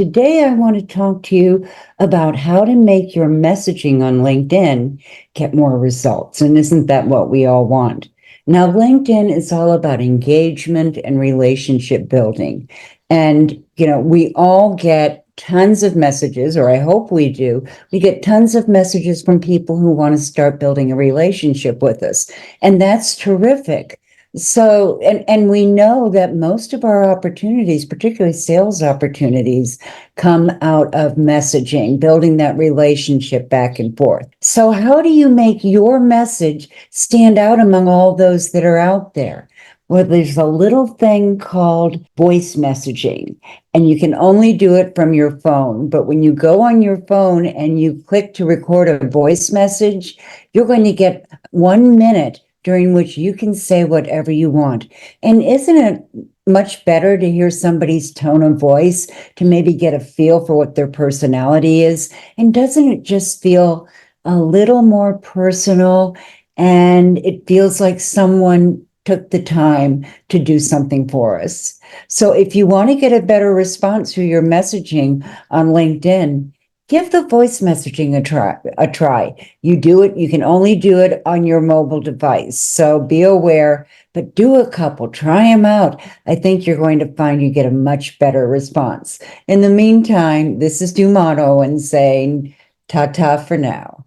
Today, I want to talk to you about how to make your messaging on LinkedIn get more results. And isn't that what we all want? Now, LinkedIn is all about engagement and relationship building. And, we all get tons of messages, or I hope we do. We get tons of messages from people who want to start building a relationship with us. And that's terrific. So, and we know that most of our opportunities, particularly sales opportunities, come out of messaging, building that relationship back and forth. So how do you make your message stand out among all those that are out there? Well, there's a little thing called voice messaging, and you can only do it from your phone. But when you go on your phone and you click to record a voice message, you're going to get 1 minute during which you can say whatever you want. And isn't it much better to hear somebody's tone of voice to maybe get a feel for what their personality is? And doesn't it just feel a little more personal? And it feels like someone took the time to do something for us. So if you want to get a better response through your messaging on LinkedIn, give the voice messaging a try. You can only do it on your mobile device. So be aware, but do a couple, try them out. I think you're going to find you get a much better response. In the meantime, this is Dumato and saying ta-ta for now.